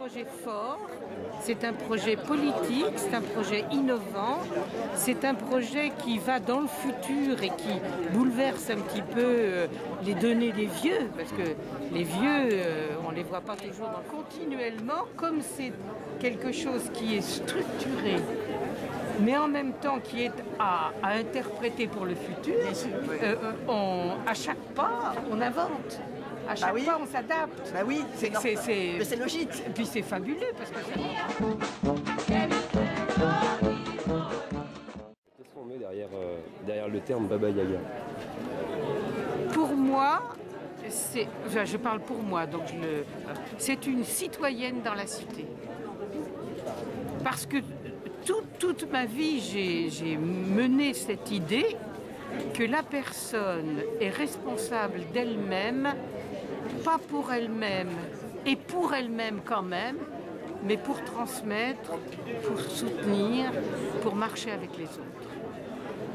projet fort, c'est un projet politique, c'est un projet innovant, c'est un projet qui va dans le futur et qui bouleverse un petit peu les données des vieux, parce que les vieux, on ne les voit pas toujours continuellement, comme c'est quelque chose qui est structuré, mais en même temps qui est à interpréter pour le futur, à chaque pas, on invente. À chaque fois, on s'adapte. Bah oui, c'est logique. Et puis c'est fabuleux parce que Qu'est-ce qu'on met derrière le terme Baba Yaga? pour moi, je parle pour moi, donc c'est une citoyenne dans la cité. Parce que toute ma vie, j'ai mené cette idée que la personne est responsable d'elle-même, pas pour elle-même et pour elle-même quand même, mais pour transmettre, pour soutenir, pour marcher avec les autres.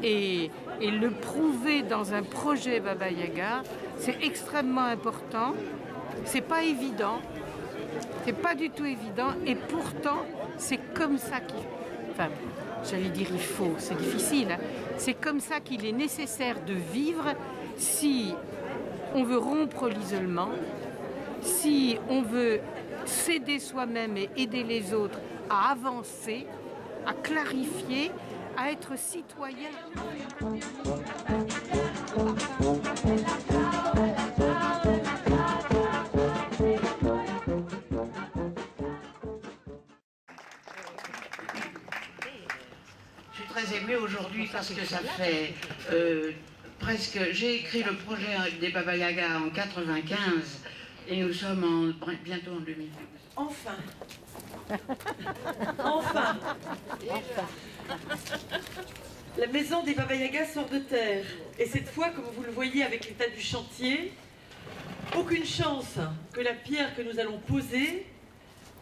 Et le prouver dans un projet Baba Yaga, c'est extrêmement important. C'est pas évident, c'est pas du tout évident, et pourtant c'est comme ça enfin, j'allais dire il faut, c'est difficile, hein. C'est comme ça qu'il est nécessaire de vivre si on veut rompre l'isolement, si on veut s'aider soi-même et aider les autres à avancer, à clarifier, à être citoyen. Je suis très émue aujourd'hui parce que ça fait presque... J'ai écrit le projet des Baba Yaga en 95 et nous sommes bientôt en 2012. Enfin. Enfin. La maison des Baba Yaga sort de terre. Et cette fois, comme vous le voyez avec l'état du chantier, aucune chance que la pierre que nous allons poser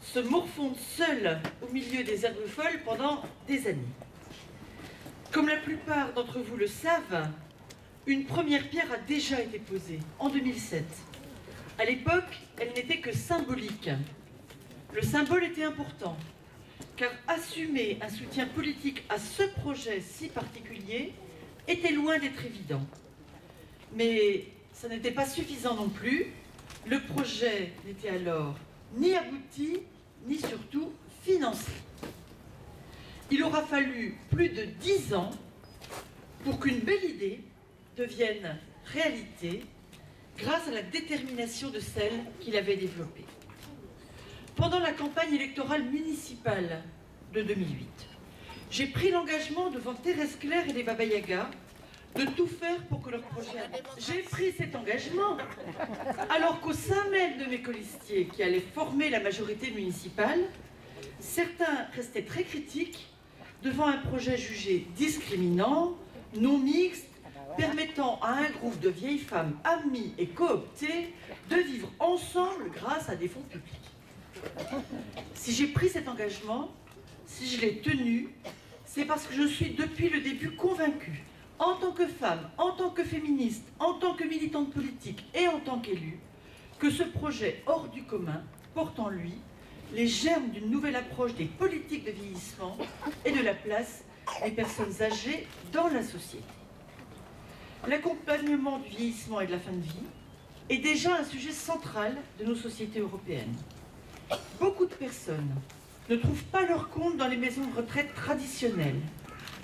se morfonde seule au milieu des herbes folles pendant des années. Comme la plupart d'entre vous le savent, une première pierre a déjà été posée, en 2007. À l'époque, elle n'était que symbolique. Le symbole était important, car assumer un soutien politique à ce projet si particulier était loin d'être évident. Mais ça n'était pas suffisant non plus. Le projet n'était alors ni abouti, ni surtout financé. Il aura fallu plus de 10 ans pour qu'une belle idée devienne réalité grâce à la détermination de celle qui l'avait développée. Pendant la campagne électorale municipale de 2008, j'ai pris l'engagement devant Thérèse Claire et les Baba Yaga de tout faire pour que leur projet avance. J'ai pris cet engagement alors qu'au sein même de mes colistiers qui allaient former la majorité municipale, certains restaient très critiques devant un projet jugé discriminant, non mixte, permettant à un groupe de vieilles femmes amies et cooptées de vivre ensemble grâce à des fonds publics. Si j'ai pris cet engagement, si je l'ai tenu, c'est parce que je suis depuis le début convaincue, en tant que femme, en tant que féministe, en tant que militante politique et en tant qu'élue, que ce projet hors du commun porte en lui les germes d'une nouvelle approche des politiques de vieillissement et de la place des personnes âgées dans la société. L'accompagnement du vieillissement et de la fin de vie est déjà un sujet central de nos sociétés européennes. Beaucoup de personnes ne trouvent pas leur compte dans les maisons de retraite traditionnelles,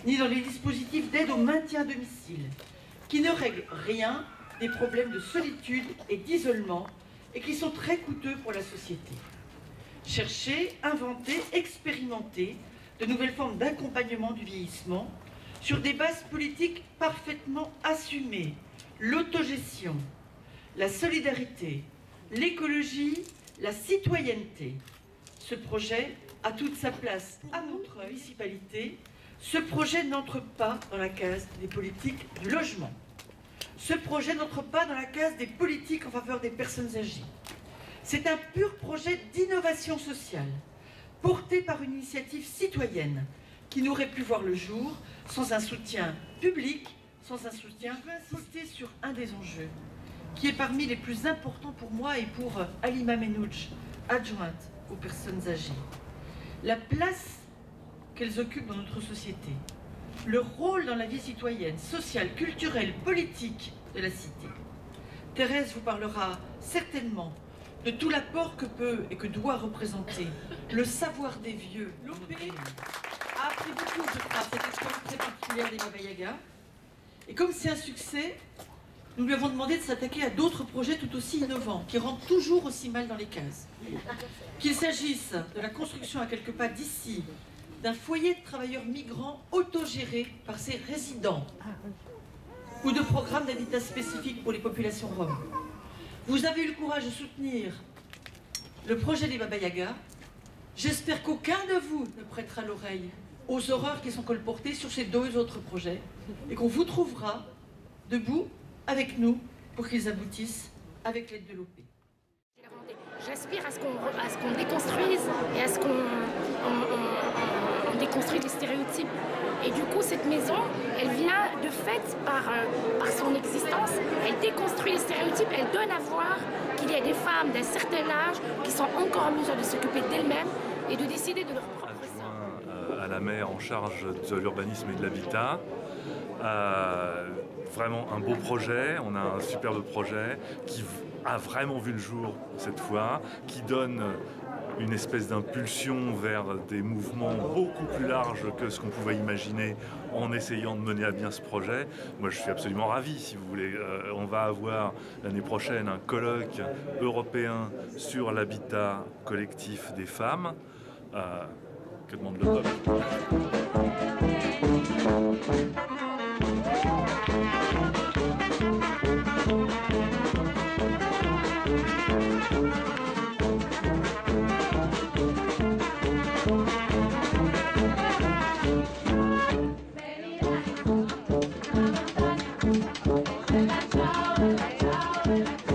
ni dans les dispositifs d'aide au maintien à domicile, qui ne règlent rien des problèmes de solitude et d'isolement et qui sont très coûteux pour la société. Chercher, inventer, expérimenter de nouvelles formes d'accompagnement du vieillissement sur des bases politiques parfaitement assumées, l'autogestion, la solidarité, l'écologie, la citoyenneté. Ce projet a toute sa place à notre municipalité. Ce projet n'entre pas dans la case des politiques du logement. Ce projet n'entre pas dans la case des politiques en faveur des personnes âgées. C'est un pur projet d'innovation sociale, porté par une initiative citoyenne qui n'aurait pu voir le jour sans un soutien public, sans un soutien. Je veux insister sur un des enjeux qui est parmi les plus importants pour moi et pour Halima Menouch, adjointe aux personnes âgées, la place qu'elles occupent dans notre société, le rôle dans la vie citoyenne, sociale, culturelle, politique de la cité. Thérèse vous parlera certainement de tout l'apport que peut et que doit représenter le savoir des vieux. L'OP a appris beaucoup, je crois, cette expérience très particulière des Baba Yaga. Et comme c'est un succès, nous lui avons demandé de s'attaquer à d'autres projets tout aussi innovants, qui rentrent toujours aussi mal dans les cases. Qu'il s'agisse de la construction à quelques pas d'ici, d'un foyer de travailleurs migrants autogéré par ses résidents, ou de programmes d'habitat spécifiques pour les populations roms. Vous avez eu le courage de soutenir le projet des Baba Yaga. J'espère qu'aucun de vous ne prêtera l'oreille aux horreurs qui sont colportées sur ces deux autres projets et qu'on vous trouvera debout avec nous pour qu'ils aboutissent avec l'aide de l'OP. J'aspire à ce qu'on déconstruise et à ce qu'on déconstruise les stéréotypes. Et du coup, cette maison, elle vient de fait par son existence, elle déconstruit les stéréotypes, elle donne à voir qu'il y a des femmes d'un certain âge qui sont encore en mesure de s'occuper d'elles-mêmes et de décider de leur propre sort. À la maire en charge de l'urbanisme et de l'habitat. Vraiment un beau projet, on a un superbe projet qui a vraiment vu le jour cette fois, qui donne une espèce d'impulsion vers des mouvements beaucoup plus larges que ce qu'on pouvait imaginer en essayant de mener à bien ce projet. Moi, je suis absolument ravi, si vous voulez. On va avoir l'année prochaine un colloque européen sur l'habitat collectif des femmes. Que demande le peuple ? Ciao, ciao.